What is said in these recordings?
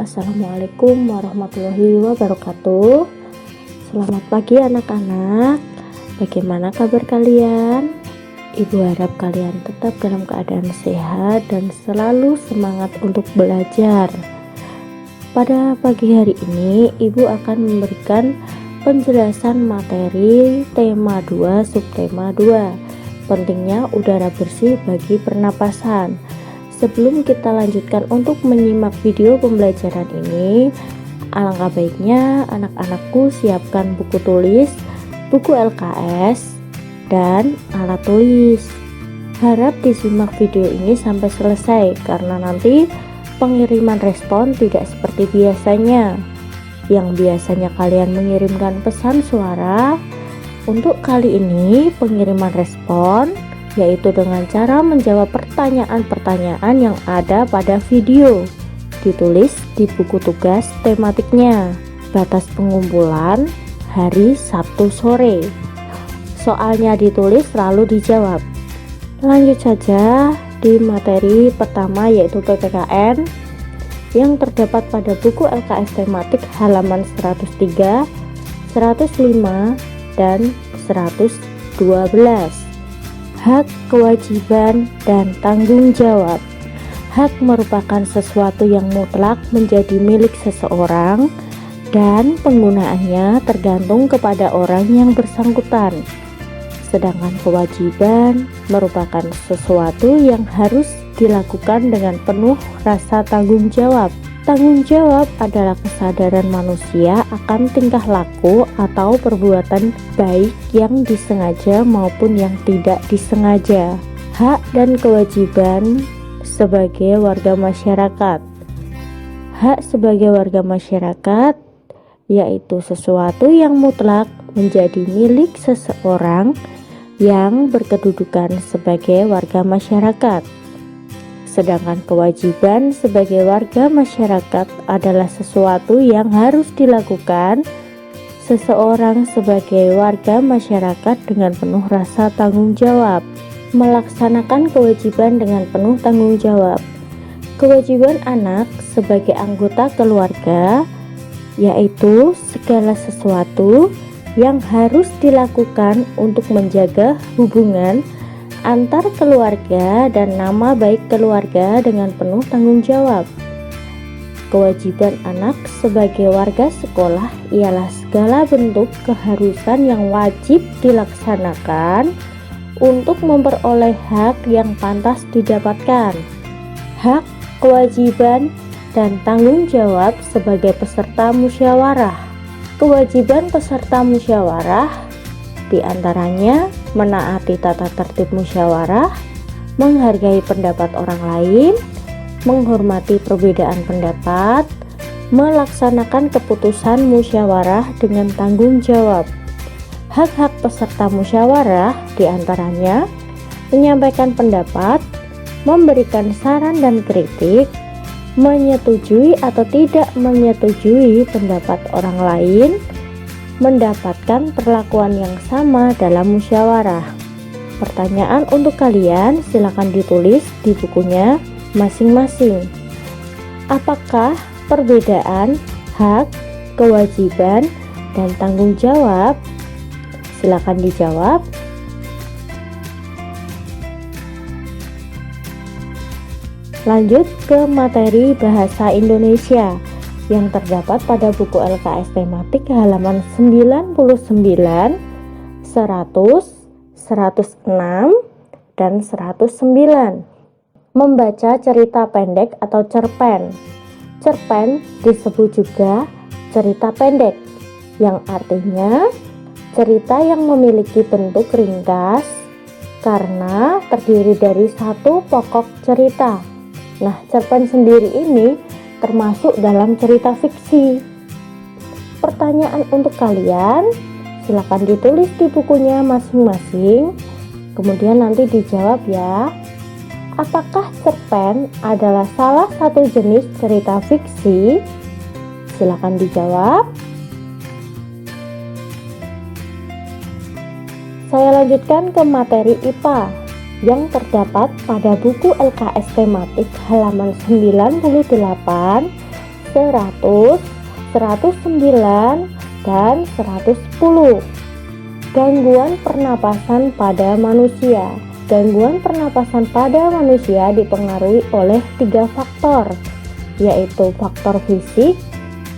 Assalamualaikum warahmatullahi wabarakatuh. Selamat pagi anak-anak. Bagaimana kabar kalian? Ibu harap kalian tetap dalam keadaan sehat dan selalu semangat untuk belajar. Pada pagi hari ini, Ibu akan memberikan penjelasan materi tema 2 subtema 2. Pentingnya udara bersih bagi pernapasan. Sebelum kita lanjutkan untuk menyimak video pembelajaran ini, alangkah baiknya anak-anakku siapkan buku tulis, buku LKS, dan alat tulis. Harap disimak video ini sampai selesai karena nanti pengiriman respon tidak seperti biasanya. Yang biasanya kalian mengirimkan pesan suara, untuk kali ini pengiriman respon yaitu dengan cara menjawab pertanyaan-pertanyaan yang ada pada video, ditulis di buku tugas tematiknya. Batas pengumpulan hari Sabtu sore. Soalnya ditulis lalu dijawab. Lanjut saja di materi pertama yaitu PPKN yang terdapat pada buku LKS tematik halaman 103, 105, dan 112. Hak, kewajiban, dan tanggung jawab. Hak merupakan sesuatu yang mutlak menjadi milik seseorang dan penggunaannya tergantung kepada orang yang bersangkutan. Sedangkan kewajiban merupakan sesuatu yang harus dilakukan dengan penuh rasa tanggung jawab. Tanggung jawab adalah kesadaran manusia akan tingkah laku atau perbuatan baik yang disengaja maupun yang tidak disengaja. Hak dan kewajiban sebagai warga masyarakat. Hak sebagai warga masyarakat yaitu sesuatu yang mutlak menjadi milik seseorang yang berkedudukan sebagai warga masyarakat. Sedangkan kewajiban sebagai warga masyarakat adalah sesuatu yang harus dilakukan seseorang sebagai warga masyarakat dengan penuh rasa tanggung jawab. Melaksanakan kewajiban dengan penuh tanggung jawab. Kewajiban anak sebagai anggota keluarga yaitu segala sesuatu yang harus dilakukan untuk menjaga hubungan antar keluarga dan nama baik keluarga dengan penuh tanggung jawab. Kewajiban anak sebagai warga sekolah ialah segala bentuk keharusan yang wajib dilaksanakan untuk memperoleh hak yang pantas didapatkan. Hak, kewajiban, dan tanggung jawab sebagai peserta musyawarah. Kewajiban peserta musyawarah diantaranya menaati tata tertib musyawarah, menghargai pendapat orang lain, menghormati perbedaan pendapat, melaksanakan keputusan musyawarah dengan tanggung jawab. Hak-hak peserta musyawarah diantaranya menyampaikan pendapat, memberikan saran dan kritik, menyetujui atau tidak menyetujui pendapat orang lain, mendapatkan perlakuan yang sama dalam musyawarah. Pertanyaan untuk kalian silakan ditulis di bukunya masing-masing. Apakah perbedaan hak, kewajiban, dan tanggung jawab? Silakan dijawab. Lanjut ke materi bahasa Indonesia yang terdapat pada buku LKS tematik halaman 99, 100, 106, dan 109. Membaca cerita pendek atau cerpen. Cerpen disebut juga cerita pendek, yang artinya cerita yang memiliki bentuk ringkas karena terdiri dari satu pokok cerita. Nah, cerpen sendiri ini termasuk dalam cerita fiksi. Pertanyaan untuk kalian silakan ditulis di bukunya masing-masing, kemudian nanti dijawab ya. Apakah cerpen adalah salah satu jenis cerita fiksi? Silakan dijawab. Saya lanjutkan ke materi IPA yang terdapat pada buku LKS tematik halaman 98, 100, 109, dan 110. Gangguan pernapasan pada manusia. Gangguan pernapasan pada manusia dipengaruhi oleh 3 faktor, yaitu faktor fisik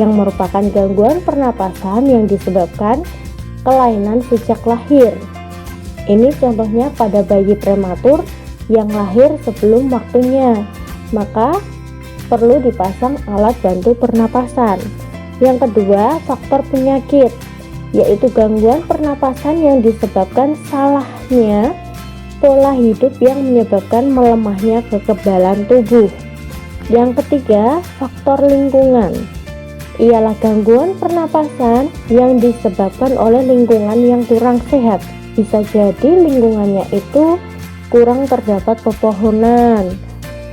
yang merupakan gangguan pernapasan yang disebabkan kelainan sejak lahir. Ini contohnya pada bayi prematur yang lahir sebelum waktunya, maka perlu dipasang alat bantu pernapasan. Yang kedua, faktor penyakit, yaitu gangguan pernapasan yang disebabkan salahnya pola hidup yang menyebabkan melemahnya kekebalan tubuh. Yang ketiga, faktor lingkungan, ialah gangguan pernapasan yang disebabkan oleh lingkungan yang kurang sehat. Bisa jadi lingkungannya itu kurang terdapat pepohonan,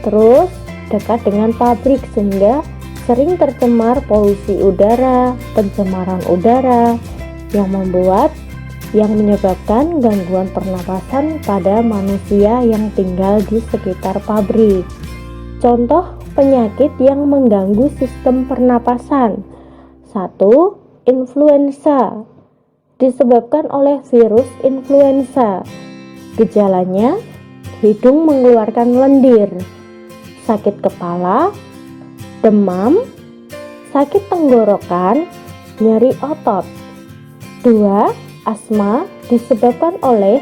terus dekat dengan pabrik sehingga sering tercemar polusi udara, pencemaran udara yang menyebabkan gangguan pernapasan pada manusia yang tinggal di sekitar pabrik. Contoh penyakit yang mengganggu sistem pernapasan. 1. Influenza, disebabkan oleh virus influenza. Gejalanya, hidung mengeluarkan lendir, sakit kepala, demam, sakit tenggorokan, nyeri otot. 2. Asma, disebabkan oleh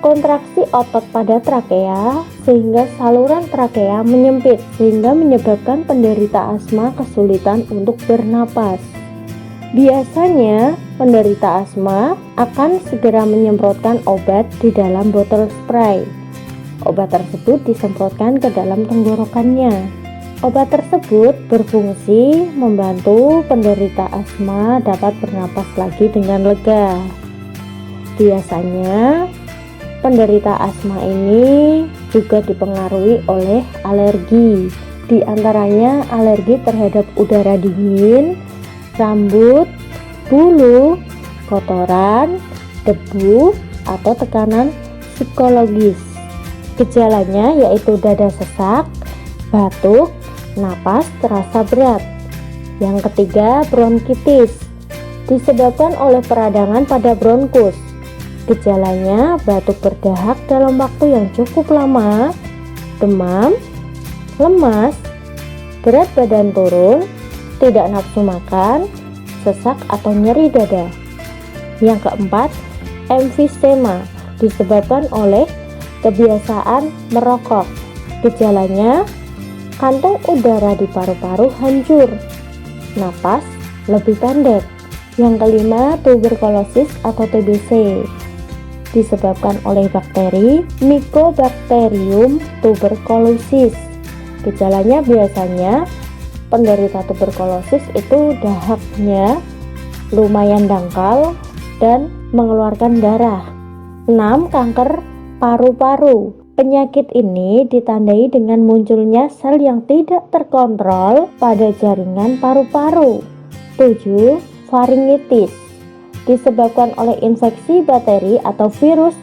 kontraksi otot pada trakea sehingga saluran trakea menyempit sehingga menyebabkan penderita asma kesulitan untuk bernapas. Biasanya penderita asma akan segera menyemprotkan obat di dalam botol spray. Obat tersebut disemprotkan ke dalam tenggorokannya. Obat tersebut berfungsi membantu penderita asma dapat bernapas lagi dengan lega. Biasanya penderita asma ini juga dipengaruhi oleh alergi, di antaranya alergi terhadap udara dingin, rambut, bulu, kotoran, debu, atau tekanan psikologis. Gejalanya yaitu dada sesak, batuk, napas terasa berat. Yang ketiga, bronkitis, disebabkan oleh peradangan pada bronkus. Gejalanya batuk berdahak dalam waktu yang cukup lama, demam, lemas, berat badan turun, tidak nafsu makan, sesak atau nyeri dada. Yang keempat, emfisema, disebabkan oleh kebiasaan merokok. Gejalanya kantung udara di paru-paru hancur, napas lebih pendek. Yang kelima, tuberkulosis atau TBC, disebabkan oleh bakteri Mycobacterium tuberculosis. Gejalanya biasanya penderita tuberkulosis itu dahaknya lumayan dangkal dan mengeluarkan darah. 6. Kanker paru-paru. Penyakit ini ditandai dengan munculnya sel yang tidak terkontrol pada jaringan paru-paru. 7. Faringitis, disebabkan oleh infeksi bakteri atau virus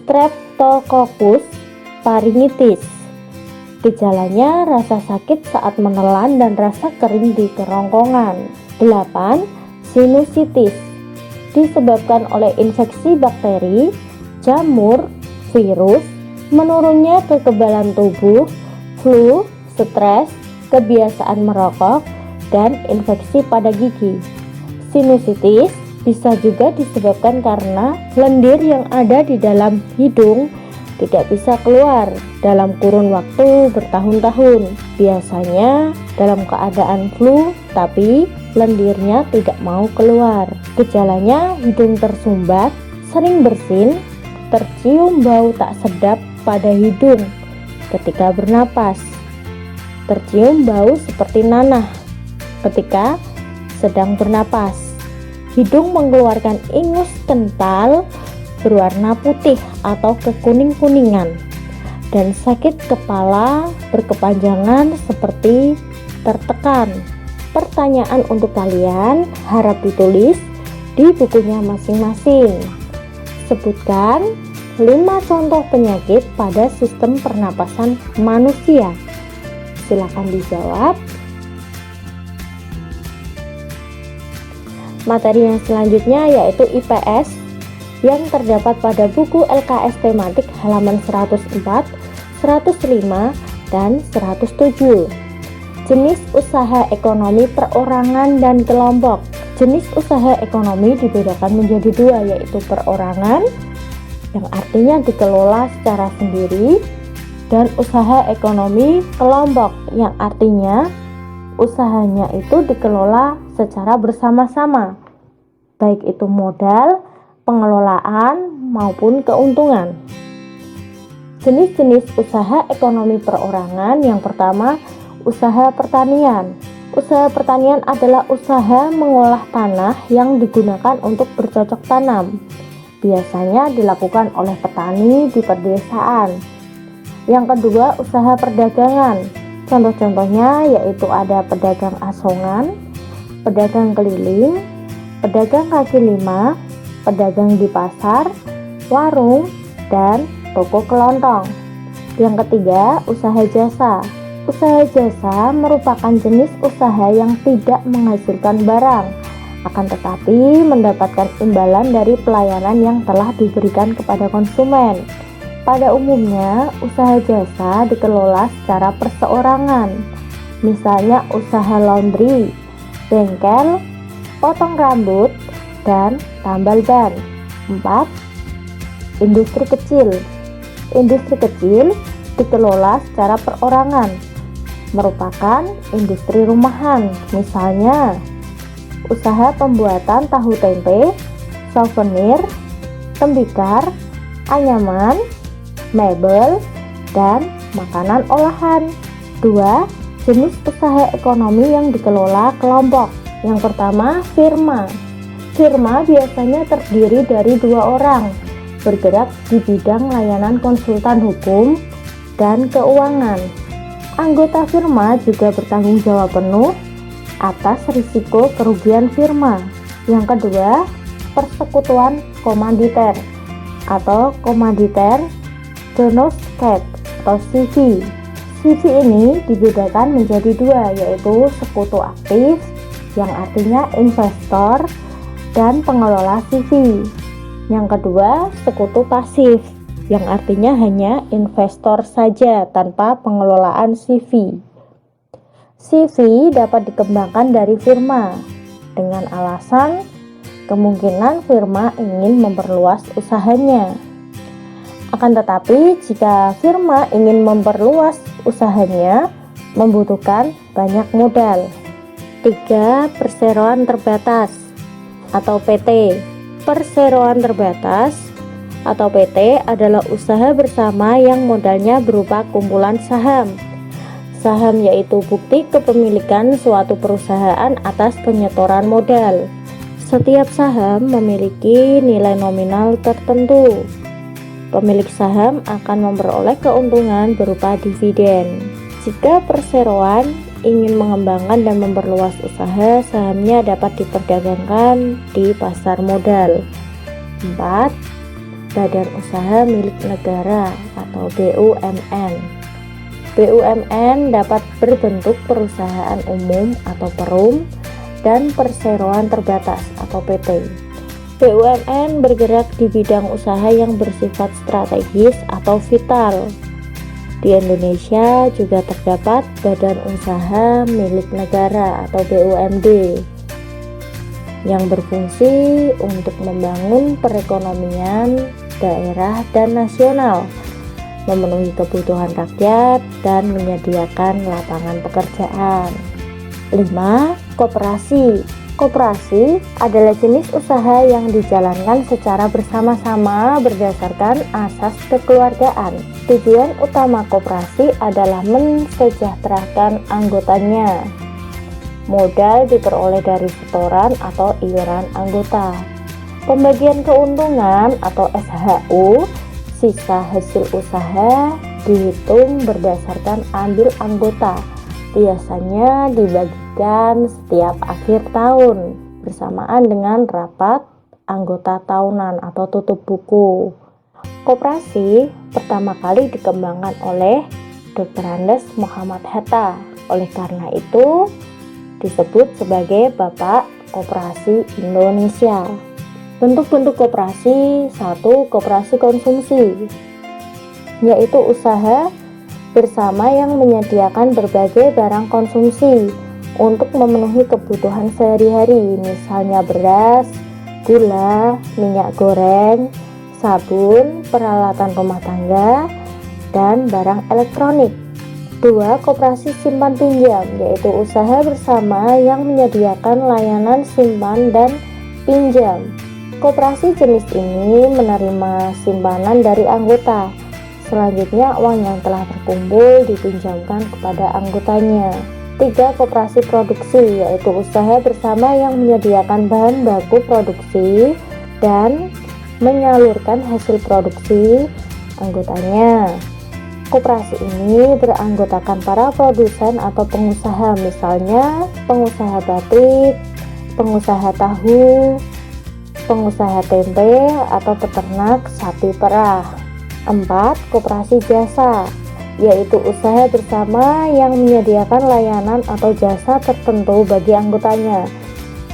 Streptococcus pharyngitis. Gejalanya rasa sakit saat menelan dan rasa kering di kerongkongan. 8. Sinusitis, disebabkan oleh infeksi bakteri, jamur, virus, menurunnya kekebalan tubuh, flu, stres, kebiasaan merokok, dan infeksi pada gigi. Sinusitis bisa juga disebabkan karena lendir yang ada di dalam hidung tidak bisa keluar dalam kurun waktu bertahun-tahun. Biasanya dalam keadaan flu, tapi lendirnya tidak mau keluar. Gejalanya hidung tersumbat, sering bersin, tercium bau tak sedap pada hidung ketika bernapas, tercium bau seperti nanah ketika sedang bernapas, hidung mengeluarkan ingus kental berwarna putih atau kekuning-kuningan, dan sakit kepala berkepanjangan seperti tertekan. Pertanyaan untuk kalian harap ditulis di bukunya masing-masing. Sebutkan 5 contoh penyakit pada sistem pernapasan manusia. Silakan dijawab. Materi yang selanjutnya yaitu IPS yang terdapat pada buku LKS tematik halaman 104, 105, dan 107. Jenis usaha ekonomi perorangan dan kelompok. Jenis usaha ekonomi dibedakan menjadi dua, yaitu perorangan yang artinya dikelola secara sendiri, dan usaha ekonomi kelompok yang artinya usahanya itu dikelola secara bersama-sama, baik itu modal, pengelolaan, maupun keuntungan. Jenis-jenis usaha ekonomi perorangan. Yang pertama, usaha pertanian. Usaha pertanian adalah usaha mengolah tanah yang digunakan untuk bercocok tanam. Biasanya dilakukan oleh petani di pedesaan. Yang kedua, usaha perdagangan. Contoh-contohnya yaitu ada pedagang asongan, pedagang keliling, pedagang kaki lima, pedagang di pasar, warung, dan toko kelontong. Yang ketiga, usaha jasa. Usaha jasa merupakan jenis usaha yang tidak menghasilkan barang, akan tetapi mendapatkan imbalan dari pelayanan yang telah diberikan kepada konsumen. Pada umumnya, usaha jasa dikelola secara perseorangan, misalnya usaha laundry, bengkel, potong rambut, dan tambal ban. 4. Industri kecil. Industri kecil dikelola secara perorangan, merupakan industri rumahan, misalnya usaha pembuatan tahu tempe, souvenir, tembikar, anyaman, mebel, dan makanan olahan. 2. Jenis usaha ekonomi yang dikelola kelompok. Yang pertama, firma. Firma biasanya terdiri dari 2 orang, bergerak di bidang layanan konsultan hukum dan keuangan. Anggota firma juga bertanggung jawab penuh atas risiko kerugian firma. Yang kedua, persekutuan komanditer atau komanditer genoskep atau CV. CV ini dibedakan menjadi 2, yaitu sekutu aktif yang artinya investor dan pengelola CV. Yang kedua, sekutu pasif yang artinya hanya investor saja tanpa pengelolaan CV. CV dapat dikembangkan dari firma dengan alasan kemungkinan firma ingin memperluas usahanya. Akan tetapi, jika firma ingin memperluas usahanya, membutuhkan banyak modal. 3. Perseroan terbatas atau PT. Perseroan terbatas atau PT adalah usaha bersama yang modalnya berupa kumpulan saham. Saham yaitu bukti kepemilikan suatu perusahaan atas penyetoran modal. Setiap saham memiliki nilai nominal tertentu. Pemilik saham akan memperoleh keuntungan berupa dividen. Jika perseroan ingin mengembangkan dan memperluas usaha, sahamnya dapat diperdagangkan di pasar modal. 4. Badan usaha milik negara atau BUMN. BUMN dapat berbentuk perusahaan umum atau perum dan perseroan terbatas atau PT. BUMN bergerak di bidang usaha yang bersifat strategis atau vital. Di Indonesia juga terdapat badan usaha milik negara atau BUMD yang berfungsi untuk membangun perekonomian daerah dan nasional, memenuhi kebutuhan rakyat, dan menyediakan lapangan pekerjaan. 5. Koperasi. Koperasi adalah jenis usaha yang dijalankan secara bersama-sama berdasarkan asas kekeluargaan. Tujuan utama koperasi adalah mensejahterakan anggotanya. Modal diperoleh dari setoran atau iuran anggota. Pembagian keuntungan atau SHU, sisa hasil usaha, dihitung berdasarkan andil anggota. Biasanya dibagikan setiap akhir tahun bersamaan dengan rapat anggota tahunan atau tutup buku. Koperasi pertama kali dikembangkan oleh Dr. Andes Muhammad Hatta. Oleh karena itu disebut sebagai Bapak Koperasi Indonesia. Bentuk-bentuk koperasi. 1. Koperasi konsumsi, yaitu usaha bersama yang menyediakan berbagai barang konsumsi untuk memenuhi kebutuhan sehari-hari, misalnya beras, gula, minyak goreng, sabun, peralatan rumah tangga, dan barang elektronik. 2. Koperasi simpan pinjam, yaitu usaha bersama yang menyediakan layanan simpan dan pinjam. Koperasi jenis ini menerima simpanan dari anggota. Selanjutnya, uang yang telah terkumpul dipinjamkan kepada anggotanya. 3. Koperasi produksi, yaitu usaha bersama yang menyediakan bahan baku produksi dan menyalurkan hasil produksi anggotanya. Koperasi ini beranggotakan para produsen atau pengusaha, misalnya pengusaha batik, pengusaha tahu, pengusaha tempe, atau peternak sapi perah. 4. Koperasi jasa, yaitu usaha bersama yang menyediakan layanan atau jasa tertentu bagi anggotanya.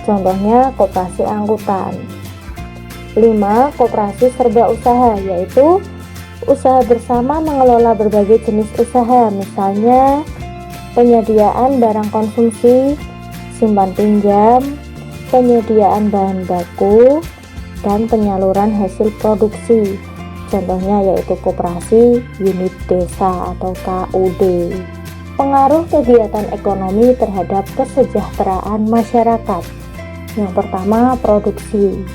Contohnya koperasi angkutan. 5. Koperasi serba usaha, yaitu usaha bersama mengelola berbagai jenis usaha, misalnya penyediaan barang konsumsi, simpan pinjam, penyediaan bahan baku, dan penyaluran hasil produksi. Contohnya yaitu koperasi unit desa atau KUD. Pengaruh kegiatan ekonomi terhadap kesejahteraan masyarakat. Yang pertama, produksi.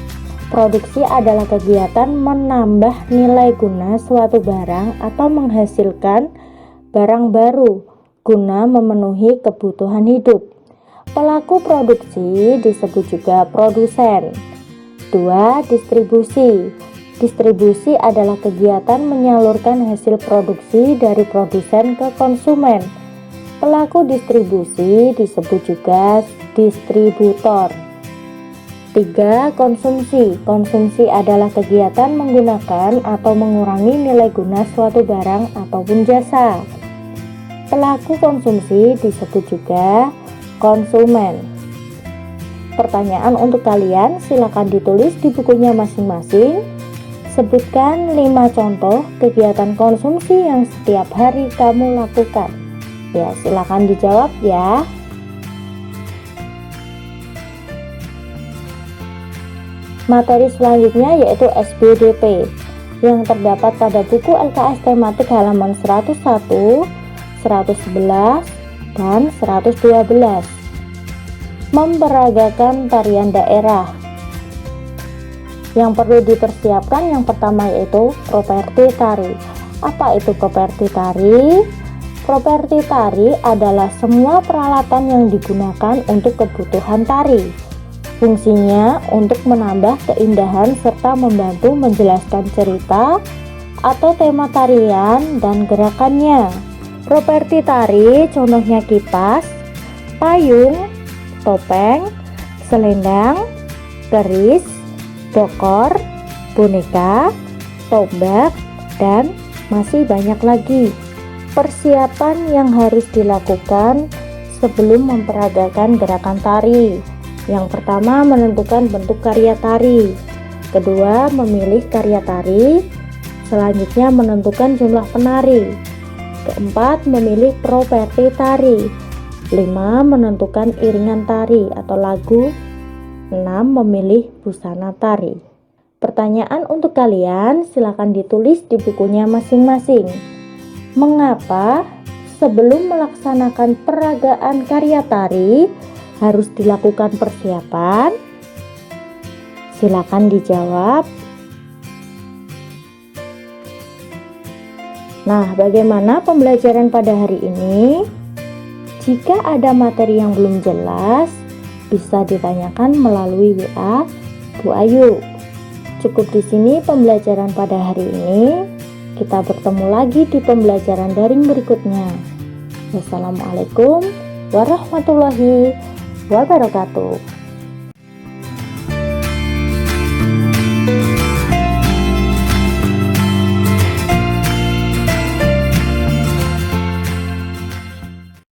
Produksi adalah kegiatan menambah nilai guna suatu barang atau menghasilkan barang baru guna memenuhi kebutuhan hidup. Pelaku produksi disebut juga produsen. 2. Distribusi. Distribusi adalah kegiatan menyalurkan hasil produksi dari produsen ke konsumen. Pelaku distribusi disebut juga distributor. 3. Konsumsi. Konsumsi adalah kegiatan menggunakan atau mengurangi nilai guna suatu barang ataupun jasa. Pelaku konsumsi disebut juga konsumen. Pertanyaan untuk kalian, silakan ditulis di bukunya masing-masing. Sebutkan 5 contoh kegiatan konsumsi yang setiap hari kamu lakukan. Ya, silakan dijawab ya. Materi selanjutnya yaitu SBDP yang terdapat pada buku LKS tematik halaman 101, 111, dan 112. Memperagakan tarian daerah. Yang perlu dipersiapkan yang pertama yaitu properti tari. Apa itu properti tari? Properti tari adalah semua peralatan yang digunakan untuk kebutuhan tari. Fungsinya untuk menambah keindahan serta membantu menjelaskan cerita atau tema tarian dan gerakannya. Properti tari contohnya kipas, payung, topeng, selendang, keris, bokor, boneka, tombak, dan masih banyak lagi. Persiapan yang harus dilakukan sebelum memperagakan gerakan tari. Yang pertama, menentukan bentuk karya tari. Kedua, memilih karya tari. Selanjutnya, menentukan jumlah penari. Keempat, memilih properti tari. 5. Menentukan iringan tari atau lagu. 6. Memilih busana tari. Pertanyaan untuk kalian, silakan ditulis di bukunya masing-masing. Mengapa sebelum melaksanakan peragaan karya tari harus dilakukan persiapan? Silakan dijawab. Nah, bagaimana pembelajaran pada hari ini? Jika ada materi yang belum jelas, bisa ditanyakan melalui WA Bu Ayu. Cukup di sini pembelajaran pada hari ini. Kita bertemu lagi di pembelajaran daring berikutnya. Wassalamualaikum warahmatullahi wabarakatuh.